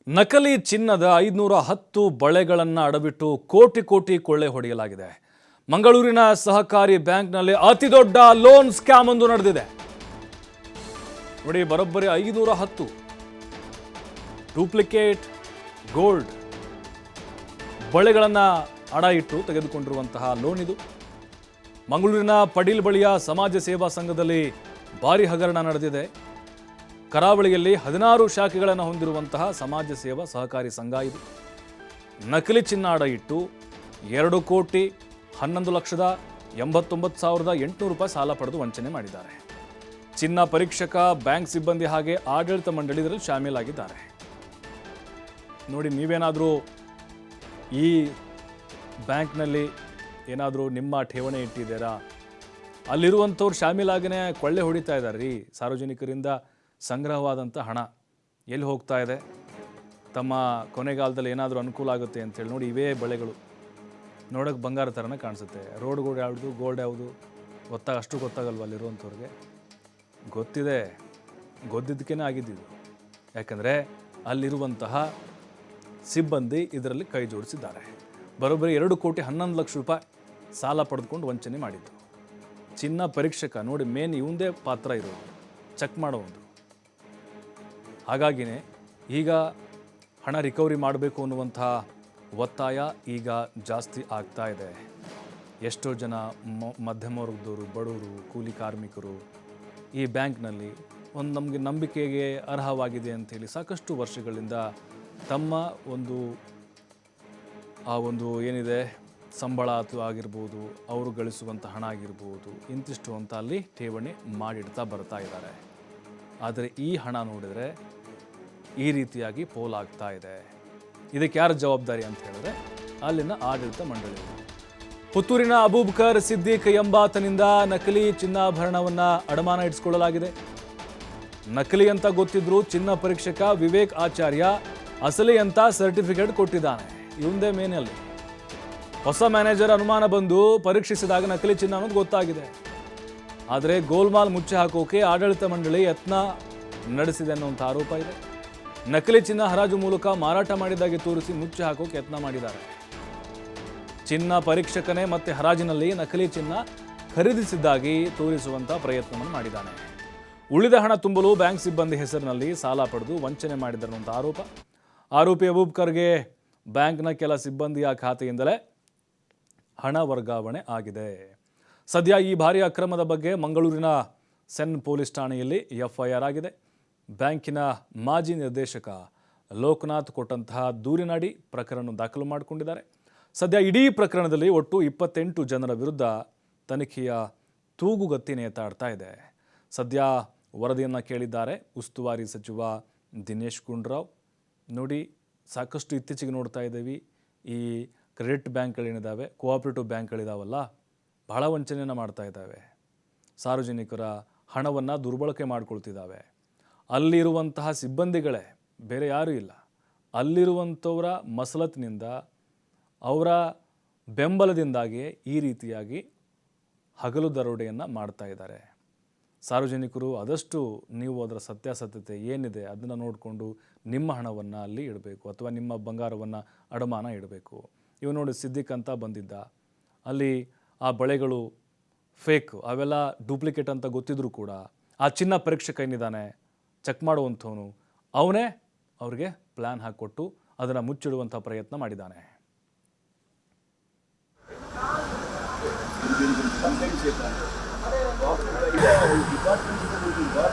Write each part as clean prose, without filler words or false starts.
ನಕಲಿ ಚಿನ್ನದ 510 ಬಳೆಗಳನ್ನು ಅಡವಿಟ್ಟು ಕೋಟಿ ಕೋಟಿ ಕೊಳ್ಳೆ ಹೊಡೆಯಲಾಗಿದೆ. ಮಂಗಳೂರಿನ ಸಹಕಾರಿ ಬ್ಯಾಂಕ್ನಲ್ಲಿ ಅತಿ ದೊಡ್ಡ ಲೋನ್ ಸ್ಕ್ಯಾಮ್ ಒಂದು ನಡೆದಿದೆ. ನೋಡಿ, ಬರೋಬ್ಬರಿ 510 ಡೂಪ್ಲಿಕೇಟ್ ಗೋಲ್ಡ್ ಬಳೆಗಳನ್ನು ಅಡ ಇಟ್ಟು ತೆಗೆದುಕೊಂಡಿರುವಂತಹ ಲೋನ್ ಇದು. ಮಂಗಳೂರಿನ ಪಡೀಲ್ ಬಳಿಯ ಸಮಾಜ ಸೇವಾ ಸಂಘದಲ್ಲಿ ಭಾರಿ ಹಗರಣ ನಡೆದಿದೆ. ಕರಾವಳಿಯಲ್ಲಿ 16 ಶಾಖೆಗಳನ್ನು ಹೊಂದಿರುವಂತಹ ಸಮಾಜ ಸೇವಾ ಸಹಕಾರಿ ಸಂಘ ಇದು. ನಕಲಿ ಚಿನ್ನ ಅಡ ಇಟ್ಟು 2,11,89,800 ರೂಪಾಯಿ ಸಾಲ ಪಡೆದು ವಂಚನೆ ಮಾಡಿದ್ದಾರೆ. ಚಿನ್ನ ಪರೀಕ್ಷಕ, ಬ್ಯಾಂಕ್ ಸಿಬ್ಬಂದಿ ಹಾಗೆ ಆಡಳಿತ ಮಂಡಳಿ ಇದರಲ್ಲಿ ಶಾಮೀಲಾಗಿದ್ದಾರೆ. ನೋಡಿ, ನೀವೇನಾದರೂ ಈ ಬ್ಯಾಂಕ್ನಲ್ಲಿ ಏನಾದರೂ ನಿಮ್ಮ ಠೇವಣಿ ಇಟ್ಟಿದ್ದೀರಾ, ಅಲ್ಲಿರುವಂಥವ್ರು ಶಾಮೀಲಾಗಿನೇ ಕೊಳ್ಳೆ ಹೊಡಿತಾ ಇದ್ದಾರೆ ರೀ. ಸಾರ್ವಜನಿಕರಿಂದ ಸಂಗ್ರಹವಾದಂಥ ಹಣ ಎಲ್ಲಿ ಹೋಗ್ತಾ ಇದೆ, ತಮ್ಮ ಕೊನೆಗಾಲದಲ್ಲಿ ಏನಾದರೂ ಅನುಕೂಲ ಆಗುತ್ತೆ ಅಂತೇಳಿ. ನೋಡಿ, ಇವೇ ಬಳೆಗಳು ನೋಡೋಕ್ಕೆ ಬಂಗಾರ ಥರನೇ ಕಾಣಿಸುತ್ತೆ. ರೋಡ್ಗಳು ಯಾವುದು, ಗೋಲ್ಡ್ ಯಾವುದು ಅಷ್ಟು ಗೊತ್ತಾಗಲ್ವ ಅಲ್ಲಿರುವಂಥವ್ರಿಗೆ? ಗೊತ್ತಿದೆ, ಗೊತ್ತಿದ್ದಕ್ಕೇ ಆಗಿದ್ದಿದ್ದು. ಯಾಕಂದರೆ ಅಲ್ಲಿರುವಂತಹ ಸಿಬ್ಬಂದಿ ಇದರಲ್ಲಿ ಕೈ ಜೋಡಿಸಿದ್ದಾರೆ. ಬರೋಬ್ಬರಿ 2,11,00,000 ರೂಪಾಯಿ ಸಾಲ ಪಡೆದುಕೊಂಡು ವಂಚನೆ ಮಾಡಿದ್ದು. ಚಿನ್ನ ಪರೀಕ್ಷಕ ನೋಡಿ, ಮೇನ್ ಇವಂದೇ ಪಾತ್ರ ಇರೋದು, ಚೆಕ್ ಮಾಡೋದು. ಹಾಗಾಗಿನೇ ಈಗ ಹಣ ರಿಕವರಿ ಮಾಡಬೇಕು ಅನ್ನುವಂತಹ ಒತ್ತಾಯ ಈಗ ಜಾಸ್ತಿ ಆಗ್ತಾ ಇದೆ. ಎಷ್ಟೋ ಜನ ಮಧ್ಯಮ ವರ್ಗದವರು, ಬಡವರು, ಕೂಲಿ ಕಾರ್ಮಿಕರು ಈ ಬ್ಯಾಂಕ್ನಲ್ಲಿ ನಮಗೆ ನಂಬಿಕೆಗೆ ಅರ್ಹವಾಗಿದೆ ಅಂಥೇಳಿ ಸಾಕಷ್ಟು ವರ್ಷಗಳಿಂದ ತಮ್ಮ ಒಂದು ಏನಿದೆ ಸಂಬಳ ಆಗಿರ್ಬೋದು, ಅವರು ಗಳಿಸುವಂಥ ಹಣ ಆಗಿರ್ಬೋದು, ಇಂತಿಷ್ಟು ಅಂತ ಅಲ್ಲಿ ಠೇವಣಿ ಮಾಡಿಡ್ತಾ ಬರ್ತಾ ಇದ್ದಾರೆ. ಆದರೆ ಈ ಹಣ ನೋಡಿದರೆ ಈ ರೀತಿಯಾಗಿ ಪೋಲಾಗ್ತಾ ಇದೆ. ಇದಕ್ಕೆ ಯಾರು ಜವಾಬ್ದಾರಿ ಅಂತ ಹೇಳಿದ್ರೆ ಅಲ್ಲಿನ ಆಡಳಿತ ಮಂಡಳಿ. ಪುತ್ತೂರಿನ ಅಬೂಬಕರ್ ಸಿದ್ದೀಕ್ ಎಂಬಾತನಿಂದ ನಕಲಿ ಚಿನ್ನಾಭರಣವನ್ನು ಅಡಮಾನ ಇಡಿಸಿಕೊಳ್ಳಲಾಗಿದೆ. ನಕಲಿ ಅಂತ ಗೊತ್ತಿದ್ರು ಚಿನ್ನ ಪರೀಕ್ಷಕ ವಿವೇಕ್ ಆಚಾರ್ಯ ಅಸಲಿ ಅಂತ ಸರ್ಟಿಫಿಕೇಟ್ ಕೊಟ್ಟಿದ್ದಾನೆ. ಇವಂದೇ ಮೇನಲ್ಲಿ ಹೊಸ ಮ್ಯಾನೇಜರ್ ಅನುಮಾನ ಬಂದು ಪರೀಕ್ಷಿಸಿದಾಗ ನಕಲಿ ಚಿನ್ನ ಅನ್ನೋದು ಗೊತ್ತಾಗಿದೆ. ಆದರೆ ಗೋಲ್ಮಾಲ್ ಮುಚ್ಚಿ ಹಾಕೋಕೆ ಆಡಳಿತ ಮಂಡಳಿ ಯತ್ನ ನಡೆಸಿದೆ ಅನ್ನುವಂಥ ಆರೋಪ ಇದೆ. ನಕಲಿ ಚಿನ್ನ ಹರಾಜು ಮೂಲಕ ಮಾರಾಟ ಮಾಡಿದಾಗೆ ತೋರಿಸಿ ಮುಚ್ಚಿ ಹಾಕೋಕೆ ಯತ್ನ ಮಾಡಿದ್ದಾರೆ. ಚಿನ್ನ ಪರೀಕ್ಷಕನೇ ಮತ್ತೆ ಹರಾಜಿನಲ್ಲಿ ನಕಲಿ ಚಿನ್ನ ಖರೀದಿಸಿದ್ದಾಗಿ ತೋರಿಸುವಂಥ ಪ್ರಯತ್ನವನ್ನು ಮಾಡಿದ್ದಾನೆ. ಉಳಿದ ಹಣ ತುಂಬಲು ಬ್ಯಾಂಕ್ ಸಿಬ್ಬಂದಿ ಹೆಸರಿನಲ್ಲಿ ಸಾಲ ಪಡೆದು ವಂಚನೆ ಮಾಡಿದರುವಂಥ ಆರೋಪ. ಆರೋಪಿ ಅಬೂಬಕರ್ಗೆ ಬ್ಯಾಂಕ್ನ ಕೆಲ ಸಿಬ್ಬಂದಿಯ ಖಾತೆಯಿಂದಲೇ ಹಣ ವರ್ಗಾವಣೆ ಆಗಿದೆ. ಸದ್ಯ ಈ ಭಾರಿ ಅಕ್ರಮದ ಬಗ್ಗೆ ಮಂಗಳೂರಿನ ಸೆನ್ ಪೊಲೀಸ್ ಠಾಣೆಯಲ್ಲಿ ಎಫ್ಐಆರ್ ಆಗಿದೆ. ಬ್ಯಾಂಕಿನ ಮಾಜಿ ನಿರ್ದೇಶಕ ಲೋಕನಾಥ್ ಕೊಟ್ಟಂತಹ ದೂರಿನಡಿ ಪ್ರಕರಣ ದಾಖಲು ಮಾಡಿಕೊಂಡಿದ್ದಾರೆ. ಸದ್ಯ ಇಡೀ ಪ್ರಕರಣದಲ್ಲಿ ಒಟ್ಟು 28 ಜನರ ವಿರುದ್ಧ ತನಿಖೆಯ ತೂಗುಗತ್ತಿ ನೇತಾಡ್ತಾ ಇದೆ. ಸದ್ಯ ವರದಿಯನ್ನು ಕೇಳಿದ್ದಾರೆ ಉಸ್ತುವಾರಿ ಸಚಿವ ದಿನೇಶ್ ಗುಂಡೂರಾವ್. ನೋಡಿ, ಸಾಕಷ್ಟು ಇತ್ತೀಚೆಗೆ ನೋಡ್ತಾ ಇದ್ದೀವಿ, ಈ ಕ್ರೆಡಿಟ್ ಬ್ಯಾಂಕ್ಗಳೇನಿದ್ದಾವೆ, ಕೋಆಪರೇಟಿವ್ ಬ್ಯಾಂಕ್ಗಳಿದಾವಲ್ಲ, ಬಹಳ ವಂಚನೆಯನ್ನು ಮಾಡ್ತಾ ಇದ್ದಾವೆ. ಸಾರ್ವಜನಿಕರ ಹಣವನ್ನು ದುರ್ಬಳಕೆ ಮಾಡಿಕೊಳ್ತಿದ್ದಾವೆ. ಅಲ್ಲಿರುವಂತಹ ಸಿಬ್ಬಂದಿಗಳೇ, ಬೇರೆ ಯಾರೂ ಇಲ್ಲ, ಅಲ್ಲಿರುವಂಥವರ ಮಸಲತ್ತಿನಿಂದ, ಅವರ ಬೆಂಬಲದಿಂದಾಗಿಯೇ ಈ ರೀತಿಯಾಗಿ ಹಗಲು ದರೋಡೆಯನ್ನು ಮಾಡ್ತಾ ಇದ್ದಾರೆ. ಸಾರ್ವಜನಿಕರು ಆದಷ್ಟು ನೀವು ಅದರ ಸತ್ಯಾಸತ್ಯತೆ ಏನಿದೆ ಅದನ್ನು ನೋಡಿಕೊಂಡು ನಿಮ್ಮ ಹಣವನ್ನು ಅಲ್ಲಿ ಇಡಬೇಕು, ಅಥವಾ ನಿಮ್ಮ ಬಂಗಾರವನ್ನು ಅಡಮಾನ ಇಡಬೇಕು. ಇವು ನೋಡಿ, ಸಿದ್ದಿಕ್ ಅಂತ ಬಂದಿದ್ದ, ಅಲ್ಲಿ ಆ ಬಳೆಗಳು ಫೇಕ್, ಅವೆಲ್ಲ ಡೂಪ್ಲಿಕೇಟ್ ಅಂತ ಗೊತ್ತಿದ್ರೂ ಕೂಡ ಆ ಚಿನ್ನ ಪರೀಕ್ಷಕ ಏನಿದ್ದಾನೆ ಚೆಕ್ ಮಾಡುವಂಥವನು, ಅವನೇ ಅವ್ರಿಗೆ ಪ್ಲ್ಯಾನ್ ಹಾಕಿಕೊಟ್ಟು ಅದನ್ನು ಮುಚ್ಚಿಡುವಂಥ ಪ್ರಯತ್ನ ಮಾಡಿದ್ದಾನೆ.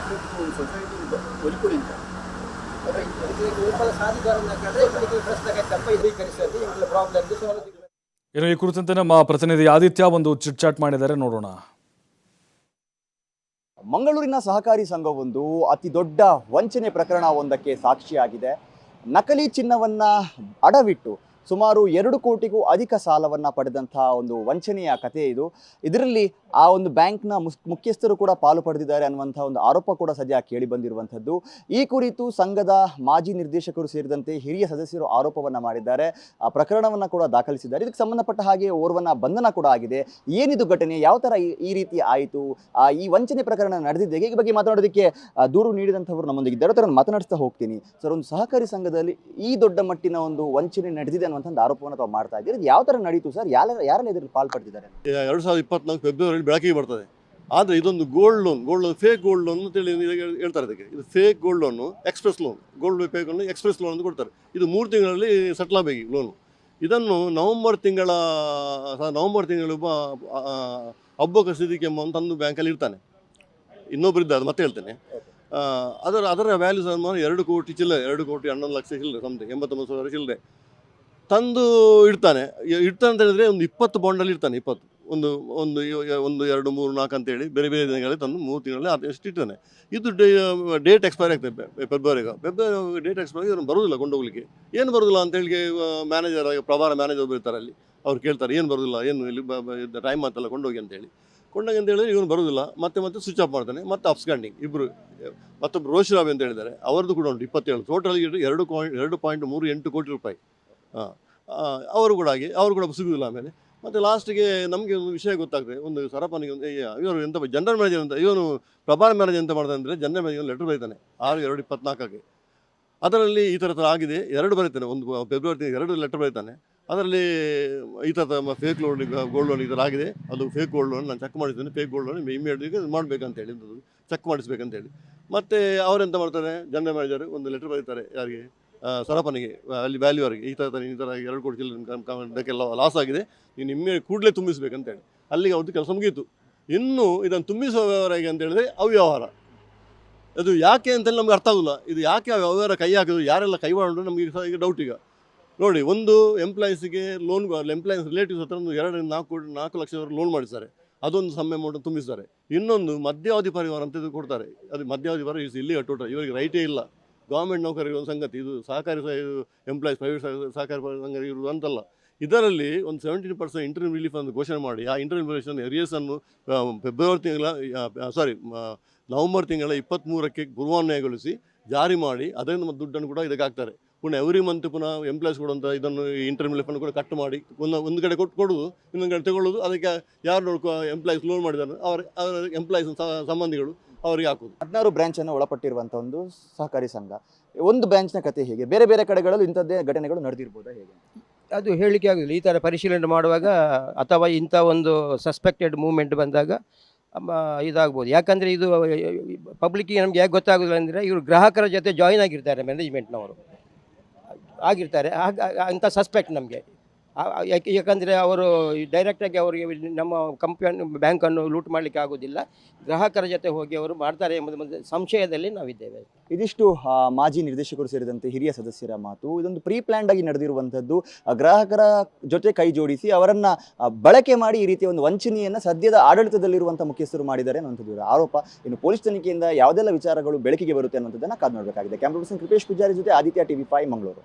ಇನ್ನು ಈ ಕುರಿತಂತೆ ನಮ್ಮ ಪ್ರತಿನಿಧಿ ಆದಿತ್ಯ ಒಂದು ಚಿಟ್ಚಾಟ್ ಮಾಡಿದ್ದಾರೆ, ನೋಡೋಣ. ಮಂಗಳೂರಿನ ಸಹಕಾರಿ ಸಂಘವೊಂದು ಅತಿ ದೊಡ್ಡ ವಂಚನೆ ಪ್ರಕರಣ ಒಂದಕ್ಕೆ ಸಾಕ್ಷಿಯಾಗಿದೆ. ನಕಲಿ ಚಿನ್ನವನ್ನ ಅಡವಿಟ್ಟು ಸುಮಾರು 2 ಕೋಟಿಗೂ ಅಧಿಕ ಸಾಲವನ್ನು ಪಡೆದಂತಹ ಒಂದು ವಂಚನೆಯ ಕಥೆ ಇದು. ಇದರಲ್ಲಿ ಆ ಒಂದು ಬ್ಯಾಂಕ್ನ ಮುಖ್ಯಸ್ಥರು ಕೂಡ ಪಾಲು ಪಡೆದಿದ್ದಾರೆ ಅನ್ನುವಂಥ ಒಂದು ಆರೋಪ ಕೂಡ ಸದ್ಯ ಕೇಳಿ ಬಂದಿರುವಂಥದ್ದು. ಈ ಕುರಿತು ಸಂಘದ ಮಾಜಿ ನಿರ್ದೇಶಕರು ಸೇರಿದಂತೆ ಹಿರಿಯ ಸದಸ್ಯರು ಆರೋಪವನ್ನು ಮಾಡಿದ್ದಾರೆ. ಆ ಪ್ರಕರಣವನ್ನು ಕೂಡ ದಾಖಲಿಸಿದ್ದಾರೆ. ಇದಕ್ಕೆ ಸಂಬಂಧಪಟ್ಟ ಹಾಗೆ ಓರ್ವನ ಬಂಧನ ಕೂಡ ಆಗಿದೆ. ಏನಿದು ಘಟನೆ, ಯಾವ ಥರ ಈ ರೀತಿ ಆಯಿತು, ಈ ವಂಚನೆ ಪ್ರಕರಣ ನಡೆದಿದೆ, ಈ ಬಗ್ಗೆ ಮಾತನಾಡೋದಕ್ಕೆ ದೂರು ನೀಡಿದಂಥವ್ರು ನಮ್ಮೊಂದಿಗಿದ್ದಾರೆ. ಅದನ್ನು ಮಾತನಾಡಿಸ್ತಾ ಹೋಗ್ತೀನಿ. ಸರ್, ಒಂದು ಸಹಕಾರಿ ಸಂಘದಲ್ಲಿ ಈ ದೊಡ್ಡ ಮಟ್ಟಿನ ಒಂದು ವಂಚನೆ ನಡೆದಿದೆ ಅನ್ನುವಂಥ ಆರೋಪವನ್ನು ತಾವು ಮಾಡ್ತಾ ಇದ್ದೀರಿ. ಇದು ಯಾವ ಥರ ನಡೀತು ಸರ್? ಯಾರೆಲ್ಲ ಇದರಲ್ಲಿ ಪಾಲ್ಪಡ್ತಿದ್ದಾರೆ? 2024 ಫೆಬ್ರವರಿ ಬೆಳಕಿಗೆ ಬರ್ತದೆ. ಆದರೆ ಇದೊಂದು gold loan fake gold loan ಅಂತೇಳಿ ಹೇಳ್ತಾರೆ. ಇದಕ್ಕೆ ಇದು fake gold loan, express loan, gold fake loan, express loan ಅಂತ ಕೊಡ್ತಾರೆ. ಇದು 3 ತಿಂಗಳಲ್ಲಿ ಸೆಟ್ಲ್ ಆಗಬೇಕು ಲೋನು. ಇದನ್ನು ನವಂಬರ್ ತಿಂಗಳು ಹಬ್ಬ ಸಿದ್ದಿಕೆ ಅಂತ ತಂದು ಬ್ಯಾಂಕಲ್ಲಿ ಇರ್ತಾನೆ. ಇನ್ನೊಬ್ಬರು ಇದ್ದಾರೆ, ಮತ್ತೆ ಹೇಳ್ತೇನೆ. ಅದರ ವ್ಯಾಲ್ಯೂ ಸುಮಾರು 2 ಕೋಟಿ ಚಿಲ್ಲರೆ, 2 ಕೋಟಿ 11 ಲಕ್ಷ ಚಿಲ್ಲರೆ, ಸಮಥಿಂಗ್ 89,000 ಚಿಲ್ಲರೆ ತಂದು ಇಡ್ತಾನೆ ಅಂತ ಹೇಳಿದ್ರೆ ಒಂದು 20 ಬಾಂಡಲ್ಲಿ ಇರ್ತಾನೆ. 20 ಒಂದು 2 3 4 ಅಂತೇಳಿ ಬೇರೆ ಬೇರೆ ದಿನಗಳಲ್ಲಿ ತಂದು 3 ತಿಂಗಳಲ್ಲಿ ಎಷ್ಟು ಇರ್ತಾನೆ. ಇದು ಡೇಟ್ ಎಕ್ಸ್ಪೈರ್ ಆಗ್ತದೆ ಫೆಬ್ರವರಿ ಡೇಟ್ ಎಕ್ಸ್ಪೈರ್ ಇವ್ರು ಬರೋದಿಲ್ಲ ಕೊಂಡೋಗ್ಲಿಕ್ಕೆ. ಏನು ಬರೋದಿಲ್ಲ ಅಂತೇಳಿ ಮ್ಯಾನೇಜರ್, ಪ್ರಭಾರ ಮ್ಯಾನೇಜರ್ ಇರ್ತಾರೆ ಅಲ್ಲಿ. ಅವ್ರು ಕೇಳ್ತಾರೆ, ಏನು ಬರೋದಿಲ್ಲ, ಏನು ಇಲ್ಲಿ ಟೈಮ್ ಆತಲ್ಲ ಕೊಂಡೋಗಿ ಅಂತೇಳಿ ಹೇಳಿದ್ರೆ ಇವನು ಬರೋದಿಲ್ಲ. ಮತ್ತೆ ಸ್ವಿಚ್ ಆಫ್ ಮಾಡ್ತಾನೆ. ಮತ್ತೆ ಅಪ್ಸ್ಕ್ಯಾಂಡಿಂಗ್ ಇಬ್ಬರು, ಮತ್ತೊಬ್ಬರು ರೋಶಿರಾಬ್ ಅಂತ ಹೇಳಿದ್ದಾರೆ, ಅವ್ರದ್ದು ಕೂಡ ಉಂಟು 27. ಟೋಟಲ್ 2.38 ಕೋಟಿ ರೂಪಾಯಿ. ಅವರು ಕೂಡ ಸಿಗುವುದಿಲ್ಲ. ಆಮೇಲೆ ಮತ್ತು ಲಾಸ್ಟಿಗೆ ನಮಗೆ ಒಂದು ವಿಷಯ ಗೊತ್ತಾಗ್ತದೆ. ಒಂದು ಸರಪನಿಗೆ ಇವರು ಎಂತ ಜನರಲ್ ಮ್ಯಾನೇಜರ್ ಅಂತ, ಇವನು ಪ್ರಭಾರ ಮ್ಯಾನೇಜರ್ ಎಂತ ಮಾಡ್ತಾನೆ ಅಂದರೆ ಜನರಲ್ ಮ್ಯಾನೇಜರ್ ಲೆಟರ್ ಬರೀತಾನೆ 6/2/24. ಅದರಲ್ಲಿ ಈ ಥರ ಆಗಿದೆ 2 ಬರೀತಾನೆ. ಒಂದು ಫೆಬ್ರವರಿ 2 ಲೆಟರ್ ಬರೀತಾನೆ. ಅದರಲ್ಲಿ ಈ ಥರ ಫೇಕ್ ಲೋನ್, ಗೋಲ್ಡ್ ಲೋನ್ ಈ ಥರ ಆಗಿದೆ, ಅದು ಫೇಕ್ ಗೋಲ್ಡ್ ಲೋನ್, ನಾನು ಚೆಕ್ ಮಾಡಿದ್ದೇನೆ, ಫೇಕ್ ಗೋಲ್ಡ್ ಲೋನ್ ಇಮಿಡಿಯೇಟ್ ಮಾಡಬೇಕಂತೇಳಿ, ಚೆಕ್ ಮಾಡಿಸ್ಬೇಕಂತೇಳಿ. ಮತ್ತು ಅವರೆಂತ ಮಾಡ್ತಾರೆ, ಜನರಲ್ ಮ್ಯಾನೇಜರ್ ಒಂದು ಲೆಟರ್ ಬರೀತಾರೆ ಯಾರಿಗೆ, ಸರಪನಿಗೆ, ಅಲ್ಲಿ ವ್ಯಾಲ್ಯೂ ಅವರಿಗೆ, ಈ ಥರ 2 ಕೋಟಿ ಚಿಲ್ಲರೆ ಇದಕ್ಕೆಲ್ಲ ಲಾಸ್ ಆಗಿದೆ, ನೀನು ಕೂಡಲೇ ತುಂಬಿಸ್ಬೇಕಂತೇಳಿ. ಅಲ್ಲಿಗೆ ಅವ್ರದ್ದು ಕೆಲಸ ಮುಗೀತು. ಇನ್ನು ಇದನ್ನು ತುಂಬಿಸುವ ವ್ಯವಹಾರ ಹೇಗೆ ಅಂತ ಹೇಳಿದ್ರೆ ಅವ್ಯವಹಾರ. ಅದು ಯಾಕೆ ಅಂತೇಳಿ ನಮ್ಗೆ ಅರ್ಥ ಆಗೋಲ್ಲ. ಇದು ಯಾಕೆ ಅವ್ಯವಹಾರ ಕೈ ಹಾಕಿದ್ರು, ಯಾರೆಲ್ಲ ಕೈ ಮಾಡಿದ್ರು ನಮಗೆ ಈಗ ಡೌಟ್. ಈಗ ನೋಡಿ, ಒಂದು ಎಂಪ್ಲಾಯೀಸಿಗೆ ಲೋನ್, ಎಂಪ್ಲಾಯೀಸ್ ರಿಲೇಟಿವ್ಸ್ ಹತ್ರ ಒಂದು 2-4 ಲಕ್ಷ ಲೋನ್ ಮಾಡಿದ್ದಾರೆ. ಅದೊಂದು ಸಮ್ ಅಮೌಂಟ್ ತುಂಬಿಸ್ತಾರೆ. ಇನ್ನೊಂದು ಮಧ್ಯಾವಧಿ ಪರಿವಾರ ಅಂತ ಕೊಡ್ತಾರೆ. ಅದು ಮಧ್ಯಾವಧಿ ಪರಿವಾರ ಇಲ್ಲಿ ಟೋಟಲ್ ಇವರಿಗೆ ರೈಟೇ ಇಲ್ಲ. ಗೌರ್ಮೆಂಟ್ ನೌಕರಿಗೆ ಒಂದು ಸಂಗತಿ, ಇದು ಸಹಕಾರಿ ಎಂಪ್ಲಾಯೀಸ್, ಪ್ರೈವೇಟ್ ಸಹಕಾರಿ ಸಂಘ ಇರುವುದು ಅಂತಲ್ಲ. ಇದರಲ್ಲಿ ಒಂದು 17% ಇಂಟರ್ವ್ಯೂ ರಿಲೀಫ್ ಅಂತ ಘೋಷಣೆ ಮಾಡಿ, ಆ ಇಂಟರ್ವ್ಯೂ ಎರಿಯರ್ಸನ್ನು ನವಂಬರ್ ತಿಂಗಳ 23ಕ್ಕೆ ಪೂರ್ವಾನ್ವಯಗೊಳಿಸಿ ಜಾರಿ ಮಾಡಿ ಅದರಿಂದ ದುಡ್ಡನ್ನು ಕೂಡ ಇದಕ್ಕೆ ಹಾಕ್ತಾರೆ. ಪುನಃ ಎವ್ರಿ ಮಂತ್ ಪುನಃ ಎಂಪ್ಲಾಯ್ಸ್ ಕೊಡುವಂಥ ಇದನ್ನು ಇಂಟರ್ವ್ಯೂ ರಿಲೀಫನ್ನು ಕೂಡ ಕಟ್ ಮಾಡಿ ಒಂದು ಕಡೆ ಕೊಡುವುದು, ಇನ್ನೊಂದು ಕಡೆ ತಗೊಳ್ಳೋದು. ಅದಕ್ಕೆ ಯಾರು ಎಂಪ್ಲಾಯೀಸ್ ಲೋನ್ ಮಾಡಿದ್ದಾರೆ ಅವರ ಎಂಪ್ಲಾಯೀಸ್ ಸಂಬಂಧಿಗಳು ಅವರಿಗೆ ಹಾಕೋದು. 16 ಬ್ರಾಂಚನ್ನು ಒಳಪಟ್ಟಿರುವಂಥ ಒಂದು ಸಹಕಾರಿ ಸಂಘ. ಒಂದು ಬ್ರಾಂಚ್ನ ಕತೆ ಹೇಗೆ? ಬೇರೆ ಬೇರೆ ಕಡೆಗಳಲ್ಲೂ ಇಂಥದ್ದೇ ಘಟನೆಗಳು ನಡೆದಿರ್ಬೋದಾ ಹೇಗೆ? ಅದು ಹೇಳಲಿಕ್ಕೆ ಆಗೋದಿಲ್ಲ. ಈ ಥರ ಪರಿಶೀಲನೆ ಮಾಡುವಾಗ ಅಥವಾ ಇಂಥ ಒಂದು ಸಸ್ಪೆಕ್ಟೆಡ್ ಮೂವ್ಮೆಂಟ್ ಬಂದಾಗ ಇದಾಗ್ಬೋದು. ಯಾಕಂದರೆ ಇದು ಪಬ್ಲಿಕ್ಕಿಗೆ ನಮಗೆ ಯಾಕೆ ಗೊತ್ತಾಗೋದಿಲ್ಲ ಅಂದರೆ, ಇವರು ಗ್ರಾಹಕರ ಜೊತೆ ಜಾಯಿನ್ ಆಗಿರ್ತಾರೆ, ಮ್ಯಾನೇಜ್ಮೆಂಟ್ನವರು ಆಗಿರ್ತಾರೆ. ಅಂಥ ಸಸ್ಪೆಕ್ಟ್ ನಮಗೆ. ಯಾಕಂದರೆ ಅವರು ಡೈರೆಕ್ಟಾಗಿ ಅವರಿಗೆ ನಮ್ಮ ಕಂಪನಿ ಬ್ಯಾಂಕನ್ನು ಲೂಟ್ ಮಾಡಲಿಕ್ಕೆ ಆಗೋದಿಲ್ಲ, ಗ್ರಾಹಕರ ಜೊತೆ ಹೋಗಿ ಅವರು ಮಾಡ್ತಾರೆ ಎಂಬುದು ಸಂಶಯದಲ್ಲಿ ನಾವಿದ್ದೇವೆ. ಇದಿಷ್ಟು ಮಾಜಿ ನಿರ್ದೇಶಕರು ಸೇರಿದಂತೆ ಹಿರಿಯ ಸದಸ್ಯರ ಮಾತು. ಇದೊಂದು ಪ್ರೀ ಪ್ಲ್ಯಾನ್ಡ್ ಆಗಿ ನಡೆದಿರುವಂಥದ್ದು. ಗ್ರಾಹಕರ ಜೊತೆ ಕೈ ಜೋಡಿಸಿ ಅವರನ್ನು ಬಳಕೆ ಮಾಡಿ ಈ ರೀತಿಯ ಒಂದು ವಂಚನೆಯನ್ನು ಸದ್ಯದ ಆಡಳಿತದಲ್ಲಿರುವಂಥ ಮುಖ್ಯಸ್ಥರು ಮಾಡಿದ್ದಾರೆ ಅನ್ನುವಂಥದ್ದು ಆರೋಪ. ಇನ್ನು ಪೊಲೀಸ್ ತನಿಖೆಯಿಂದ ಯಾವುದೆಲ್ಲ ವಿಚಾರಗಳು ಬೆಳಕಿಗೆ ಬರುತ್ತೆ ಅನ್ನೋದನ್ನು ಕಾದು ನೋಡಬೇಕಾಗಿದೆ. ಕ್ಯಾಮ್ರಾ ಪರ್ಸನ್ ಕೃಪೇಶ್ ಪೂಜಾರಿ ಜೊತೆ ಆದಿತ್ಯ TV5 ಮಂಗಳೂರು.